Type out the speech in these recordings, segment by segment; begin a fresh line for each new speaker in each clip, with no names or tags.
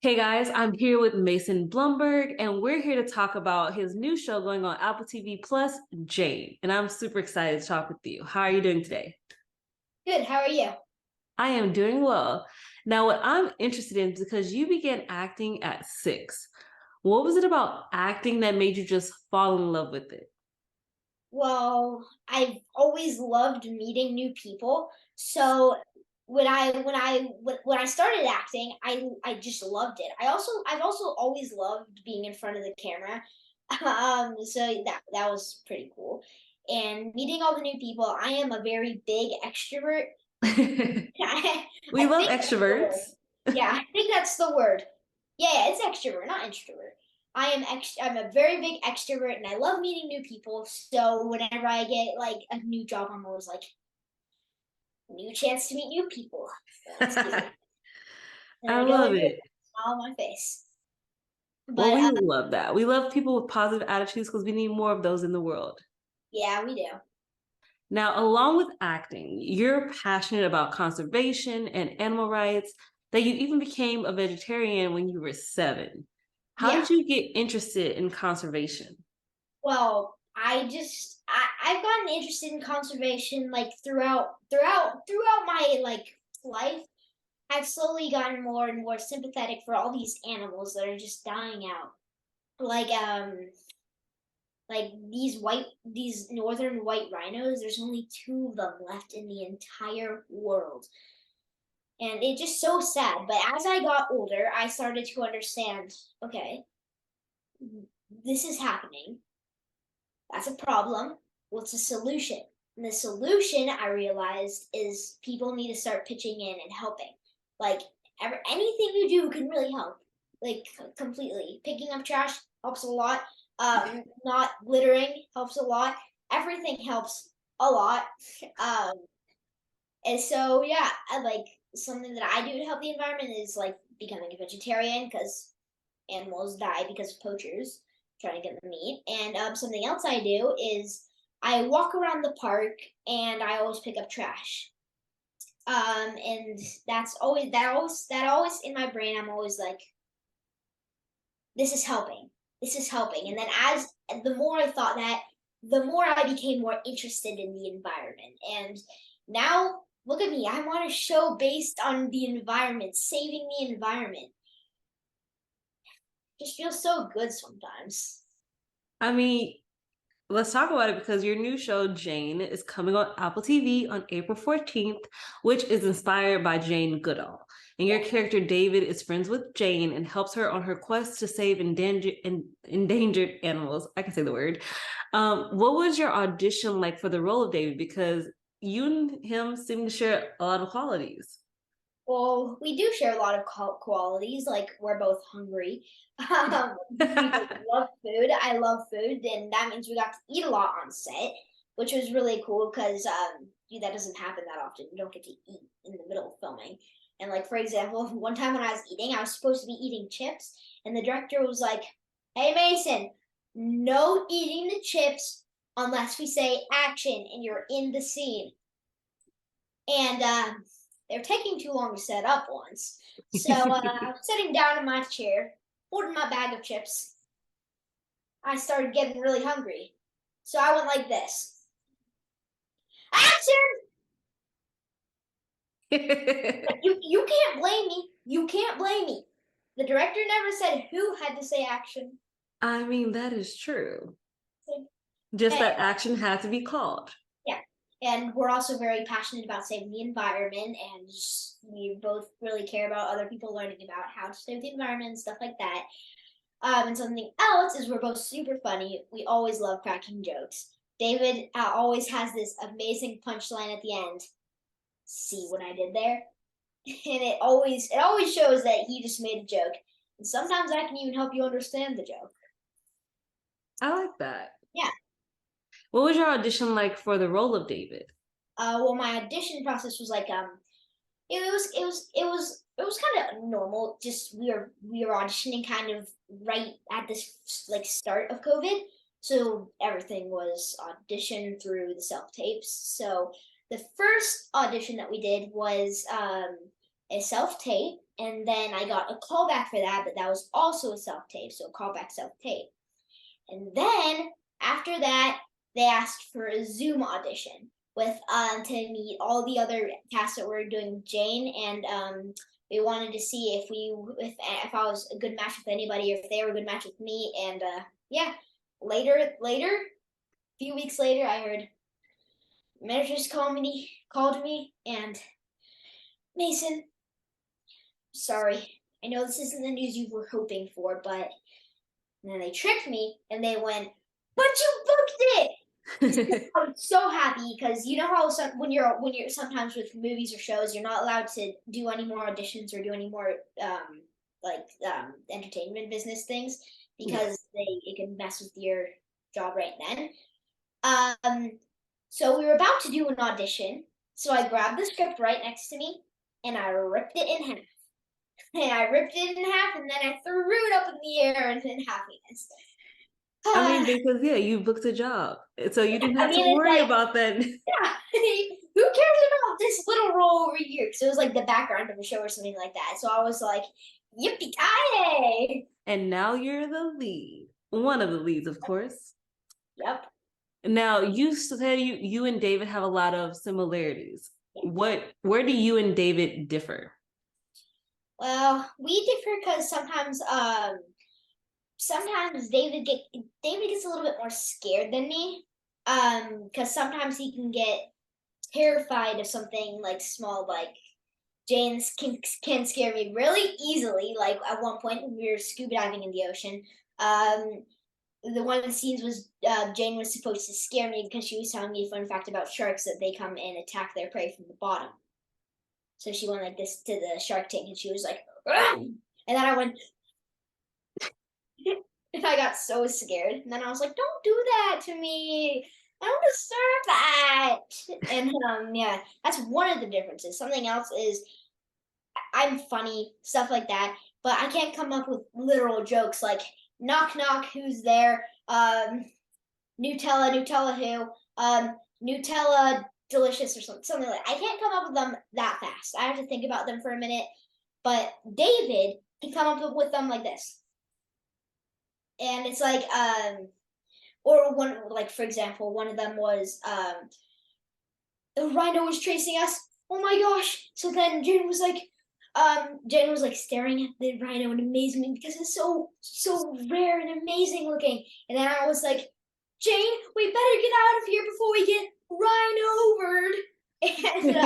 Hey guys, I'm here with Mason Blomberg, and we're here to talk about his new show going on Apple TV Plus, Jane. And I'm super excited to talk with you. How are you doing today?
Good. How are you?
I am doing well. Now, what I'm interested in is because you began acting at 6. What was it about acting that made you just fall in love with it?
Well, I've always loved meeting new people. So when I started acting, I just loved it. I've also always loved being in front of the camera. So that was pretty cool. And meeting all the new people, I am a very big extrovert. I,
We
I
love
think that's the word.
extroverts.
Yeah, I think that's the word. Yeah, it's extrovert, not introvert. I'm a very big extrovert and I love meeting new people. So whenever I get like a new job, I'm always like, new chance to meet new people. Let's do it.
I
And I go
love
in with
it.
a smile on my face.
Well,
But
we love that. We love people with positive attitudes because we need more of those in the world.
yeah, we do.
Now, along with acting, you're passionate about conservation and animal rights, that you even became a vegetarian when you were 7. How
Yeah.
did you get interested in conservation?
Well, I've gotten interested in conservation like throughout my like life. I've slowly gotten more and more sympathetic for all these animals that are just dying out. Like like these northern white rhinos, there's only two of them left in the entire world. And it's just so sad. But as I got older, I started to understand, okay, this is happening. That's a problem. What's the solution? And the solution I realized is people need to start pitching in and helping. Like anything you do can really help. Like completely. Picking up trash helps a lot. Not littering helps a lot. Everything helps a lot. Um, and so yeah, I like something that I do to help the environment is like becoming a vegetarian because animals die because of poachers trying to get the meat. And something else I do is I walk around the park and I always pick up trash. And that always in my brain. I'm always like, this is helping. This is helping. And then as the more I thought that, the more I became more interested in the environment. And now look at me. I'm on a show based on the environment, saving the environment. Just feels so good sometimes.
I mean, let's talk about it because your new show, Jane, is coming on Apple TV on April 14th, which is inspired by Jane Goodall. And your
Yeah.
character, David, is friends with Jane and helps her on her quest to save endangered animals. I can say the word. What was your audition like for the role of David? Because you and him seem to share a lot of qualities.
Well, we do share a lot of qualities. Like we're both hungry. We love food. I love food, and that means we got to eat a lot on set, which was really cool because dude, that doesn't happen that often. You don't get to eat in the middle of filming. And like for example, one time when I was eating, I was supposed to be eating chips, and the director was like, "Hey Mason, no eating the chips unless we say action and you're in the scene." And they were taking too long to set up once. So I was sitting down in my chair, holding my bag of chips. I started getting really hungry. So I went like this. Action! You can't blame me. You can't blame me. The director never said who had to say action.
I mean, that is true.
So,
Just
eh,
that action had to be called.
yeah. And we're also very passionate about saving the environment, and we both really care about other people learning about how to save the environment and stuff like that. And something else is we're both super funny. We always love cracking jokes. David always has this amazing punchline at the end. See what I did there? And it always shows that he just made a joke. And sometimes I can even help you understand the joke.
I like that.
Yeah.
What was your audition like for the role of David?
Well, my audition process was like it was kind of normal. Just we were auditioning kind of right at this like start of COVID, so everything was auditioned through the self tapes. So the first audition that we did was a self tape, And then I got a callback for that, but that was also a self-tape, so callback self-tape. And then after that, they asked for a Zoom audition with to meet all the other casts that were doing Jane, and they wanted to see if I was a good match with anybody, or if they were a good match with me. And yeah, later, a few weeks later, I heard managers called me, and Mason, sorry, I know this isn't the news you were hoping for, but and then they tricked me and they went, but you booked it. I was so happy because you know how when you're sometimes with movies or shows, you're not allowed to do any more auditions or do any more entertainment business things because it can mess with your job right then. So we were about to do an audition. So I grabbed the script right next to me and I ripped it in half. And I ripped it in half and then I threw it up in the air in happiness.
I mean, because you booked a job, so you didn't have to
it's
worry
like,
about that.
Yeah, who cares about this little role over here? Because it was like the background of a show or something like that. So I was like, yippee-ki-yay!
And now you're the lead, one of the leads, of course.
Yep.
Now you said you and David have a lot of similarities. Where do you and David differ?
Well, we differ because sometimes David gets a little bit more scared than me. Because sometimes he can get terrified of something like small, like Jane can scare me really easily. Like at one point when we were scuba diving in the ocean, one of the scenes was Jane was supposed to scare me because she was telling me a fun fact about sharks, that they come and attack their prey from the bottom. So she went like this to the shark tank and she was like, "Argh!" And then I went, and I got so scared. And then I was like, don't do that to me. I don't deserve that. And yeah, that's one of the differences. Something else is I'm funny, stuff like that, but I can't come up with literal jokes like knock knock, who's there? Nutella, Nutella who? Nutella delicious or something like that. I can't come up with them that fast. I have to think about them for a minute. But David can come up with them like this. And it's like or one, like for example, one of them was the rhino was chasing us. Oh my gosh. So then Jane was like staring at the rhino in amazement because it's so rare and amazing looking. And then I was like, Jane, we better get out of here before we get rhino-overed. And then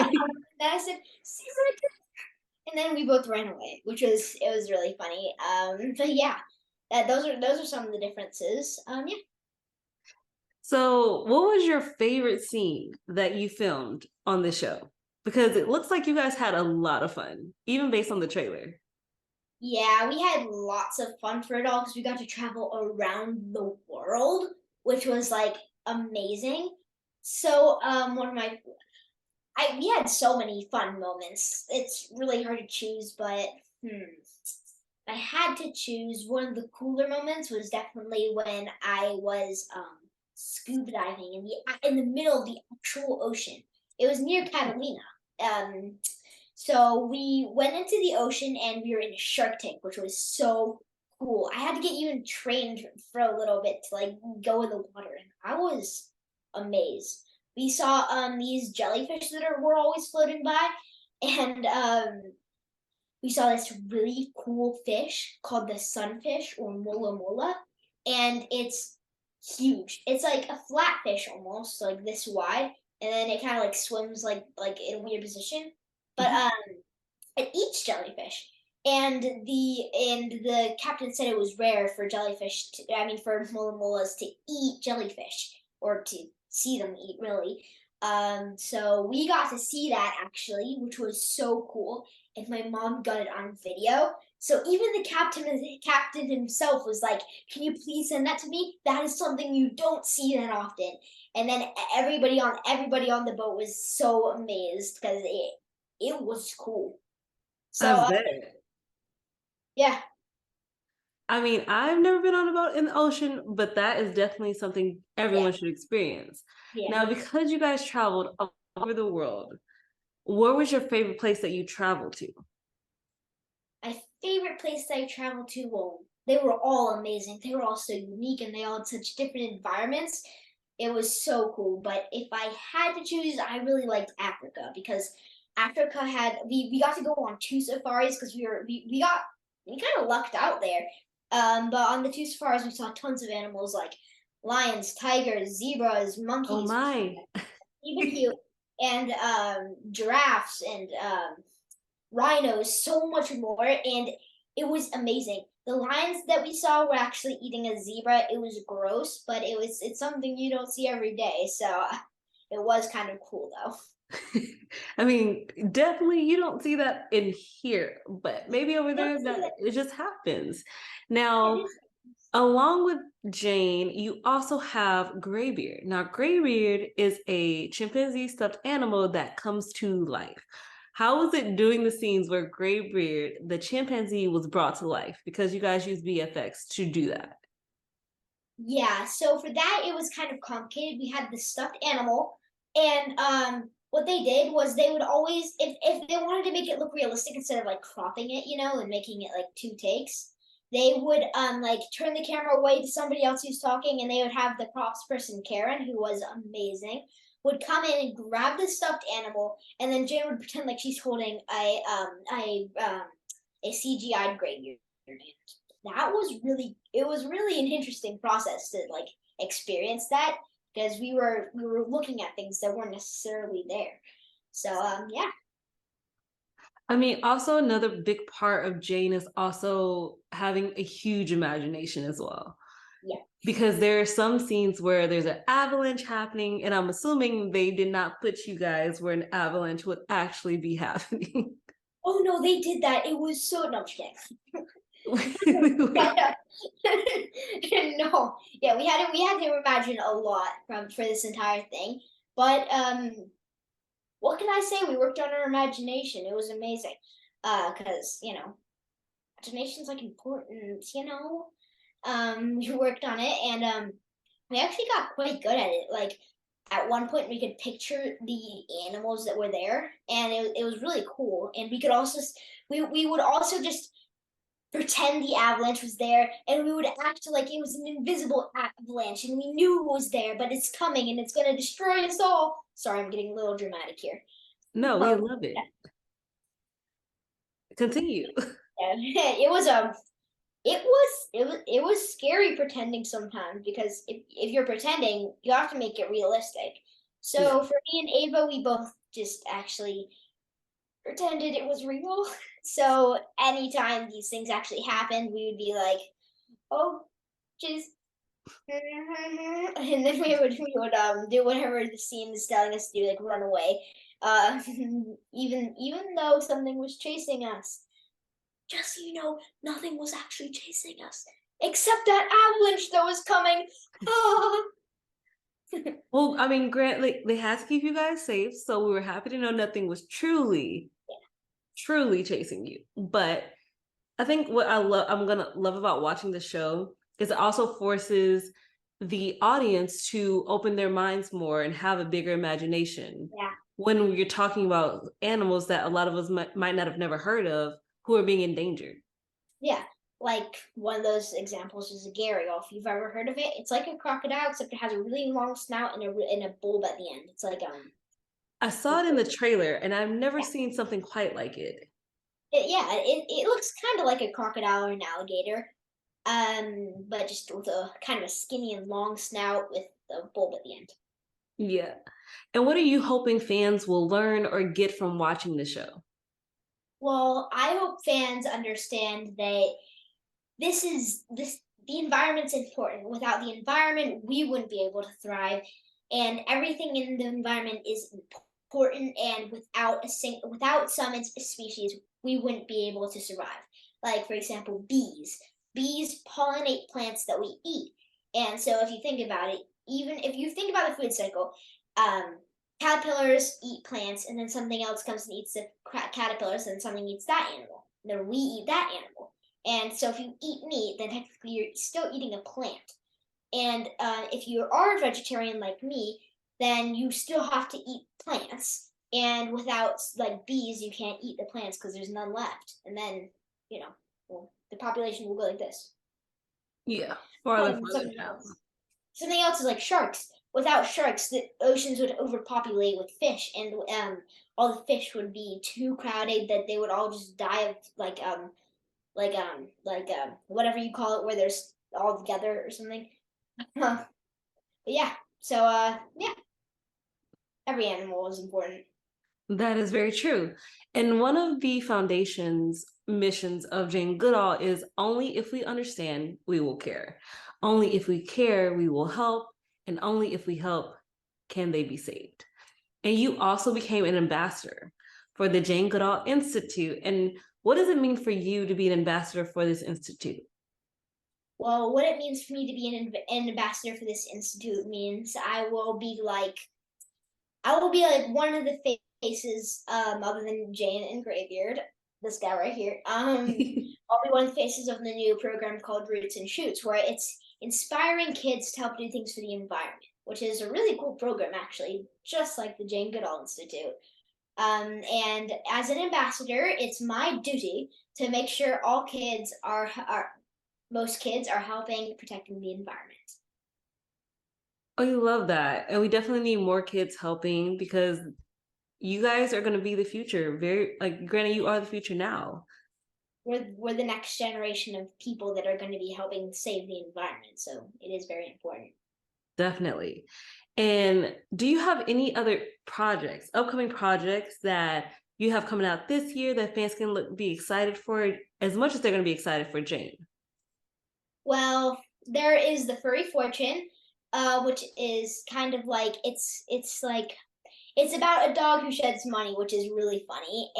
I said, see you later. And then we both ran away, it was really funny. But yeah, those are some of the differences. Yeah.
So, what was your favorite scene that you filmed on the show? Because it looks like you guys had a lot of fun, even based on the trailer.
Yeah, we had lots of fun for it all because we got to travel around the world, which was like amazing. So, we had so many fun moments. It's really hard to choose, but I had to choose. One of the cooler moments was definitely when I was scuba diving in the middle of the actual ocean. It was near Catalina. So we went into the ocean and we were in a shark tank, which was so cool. I had to get even trained for a little bit to like go in the water, and I was amazed. We saw these jellyfish that were always floating by, and we saw this really cool fish called the sunfish or mola mola, and it's huge. It's like a flatfish almost, like this wide, and then it kind of like swims like in a weird position. But it eats jellyfish. And the captain said it was rare for jellyfish for mola molas to eat jellyfish, or to see them eat really. So we got to see that actually, which was so cool. And my mom got it on video. So even the captain himself was like, "Can you please send that to me? That is something you don't see that often." And then everybody on the boat was so amazed because it was cool. So yeah.
I mean, I've never been on a boat in the ocean, but that is definitely something everyone should experience.
Yeah.
Now, because you guys traveled all over the world, where was your favorite place that you traveled to?
my favorite place that I traveled to, well, they were all amazing. They were all so unique and they all had such different environments. It was so cool. But if I had to choose, I really liked Africa because Africa had we got to go on 2 safaris because we kind of lucked out there. But on the 2 safaris we saw tons of animals like lions, tigers, zebras,
Oh
monkeys,
my.
even cute, and giraffes and rhinos, so much more, and it was amazing. The lions that we saw were actually eating a zebra. It was gross, but it's something you don't see every day, so it was kind of cool though.
I mean, definitely you don't see that in here, but maybe over
You don't
there
see
that
that.
it just happens.
It
Now,
is.
along with Jane, you also have Greybeard. Now, Greybeard is a chimpanzee stuffed animal that comes to life. How was it doing the scenes where Greybeard, the chimpanzee, was brought to life? Because you guys use VFX to do that.
Yeah, so for that it was kind of complicated. We had this stuffed animal, and what they did was they would always, if they wanted to make it look realistic instead of like cropping it, and making it like 2 takes, they would like turn the camera away to somebody else who's talking, and they would have the props person Karen, who was amazing, would come in and grab the stuffed animal, and then Jane would pretend like she's holding a CGI'd graveyard. That was really an interesting process to like experience that because we were looking at things that weren't necessarily there. So yeah.
I mean, also another big part of Jane is also having a huge imagination as well.
Yeah.
Because there are some scenes where there's an avalanche happening, and I'm assuming they did not put you guys where an avalanche would actually be happening.
Oh no, they did that. It was so, no, I'm just kidding.
Wait,
Yeah. No, yeah, we had to imagine a lot for this entire thing. But what can I say? We worked on our imagination. It was amazing. Because imagination's like important. We worked on it, and we actually got quite good at it. Like at one point we could picture the animals that were there, and it was really cool. And we could also we would also just pretend the avalanche was there, and we would act like it was an invisible avalanche and we knew it was there, but it's coming and it's going to destroy us all. Sorry, I'm getting a little dramatic here.
no, we
But
love it. Continue.
yeah, it was scary pretending sometimes because if you're pretending, you have to make it realistic.
Yeah.
So for me and Ava, we both just actually pretended it was real. So anytime these things actually happened, we would be like, "Oh, just," and then we would do whatever the scene is telling us to do, like run away. Uh, even though something was chasing us, just so you know, nothing was actually chasing us except that avalanche that was coming. Ah.
Well, I mean, Grant, they had to keep you guys safe, so we were happy to know nothing was truly chasing you. But I think what I'm gonna love about watching the show is it also forces the audience to open their minds more and have a bigger imagination
Yeah.
when you're talking about animals that a lot of us might not have never heard of who are being endangered.
Yeah, like one of those examples is a gharial. If you've ever heard of it, it's like a crocodile, except it has a really long snout and a bulb at the end. It's like
I saw it in the trailer, and I've never seen something quite like it.
it looks kind of like a crocodile or an alligator, but just with a kind of a skinny and long snout with the bulb at the end.
Yeah. And what are you hoping fans will learn or get from watching the show?
Well, I hope fans understand that this the environment's important. Without the environment, we wouldn't be able to thrive, and everything in the environment is important. And without some species, we wouldn't be able to survive. Like for example, bees. Bees pollinate plants that we eat, and so if you think about it, even if you think about the food cycle, um, caterpillars eat plants, and then something else comes and eats the caterpillars, and something eats that animal. Then we eat that animal, and so if you eat meat, then technically you're still eating a plant. And if you are a vegetarian like me, then you still have to eat plants. And without like bees, you can't eat the plants because there's none left. And then well, the population will go like this.
Yeah, farther, farther
Something
down.
else. Something else is like sharks. Without sharks, the oceans would overpopulate with fish, and all the fish would be too crowded that they would all just die of whatever you call it, where there's all together or something. But yeah, so yeah, every animal is important.
That is very true. And one of the foundation's missions of Jane Goodall is only if we understand, we will care. Only if we care, we will help. And only if we help, can they be saved. And you also became an ambassador for the Jane Goodall Institute. And what does it mean for you to be an ambassador for this institute?
Well, what it means for me to be an ambassador for this institute means I will be like one of the faces, other than Jane and Greybeard, this guy right here. I'll be one of the faces of the new program called Roots and Shoots, where it's inspiring kids to help do things for the environment, which is a really cool program, actually, just like the Jane Goodall Institute. And as an ambassador, it's my duty to make sure most kids are helping protecting the environment.
Oh, you love that. And we definitely need more kids helping because you guys are going to be the future. Very, like, granted, you are the future now.
We're the next generation of people that are going to be helping save the environment. So it is very important.
Definitely. And do you have any other projects, upcoming projects that you have coming out this year that fans can be excited for as much as they're going to be excited for Jane?
Well, there is the Furry Fortune, which is kind of like it's about a dog who sheds money, which is really funny.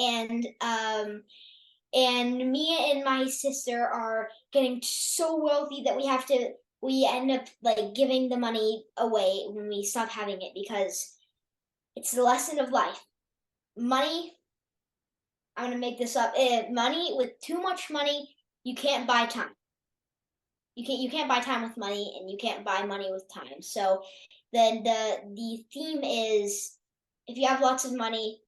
And me and my sister are getting so wealthy that we end up like giving the money away when we stop having it, because it's the lesson of life. Money, I'm gonna make this up. Money, with too much money, you can't buy time. You can't buy time with money, and you can't buy money with time. So then the theme is, if you have lots of money,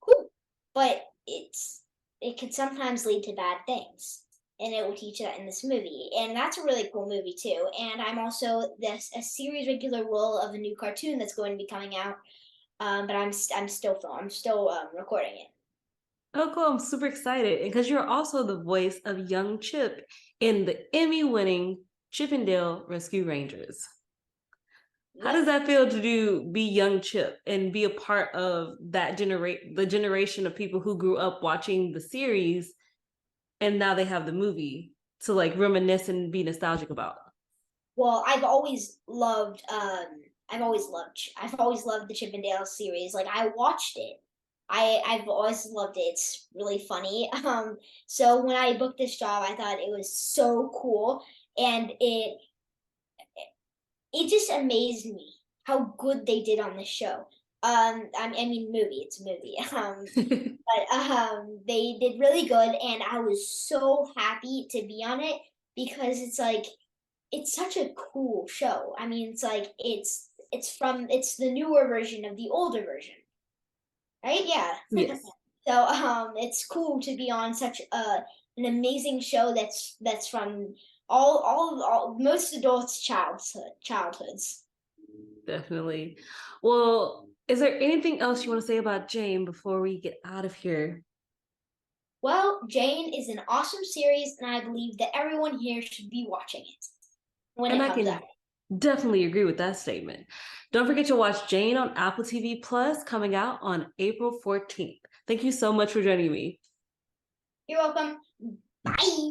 cool, but it can sometimes lead to bad things, and it will teach that in this movie, and that's a really cool movie too. And I'm also a series regular role of a new cartoon that's going to be coming out, but I'm still recording it.
Oh, cool. I'm super excited. And because you're also the voice of young Chip in the Emmy-winning Chippendale Rescue Rangers. How does that feel to be young Chip and be a part of that the generation of people who grew up watching the series and now they have the movie to like reminisce and be nostalgic about?
Well, I've always loved the Chippendale series. Like, I watched it. I've always loved it. It's really funny. So when I booked this job, I thought it was so cool, and it just amazed me how good they did on the show. I mean, movie. It's a movie. But they did really good, and I was so happy to be on it, because it's such a cool show. I mean, it's like it's the newer version of the older version, right? Yeah.
Yes.
So it's cool to be on such an amazing show that's from all most adults' childhoods.
Definitely. Well, is there anything else you want to say about Jane before we get out of here?
Well, Jane is an awesome series, and I believe that everyone here should be watching it when
And
it
I
comes
can
out.
definitely agree with that statement. Don't forget to watch Jane on Apple TV Plus, coming out on April 14th. Thank you so much for joining me.
You're welcome. Bye.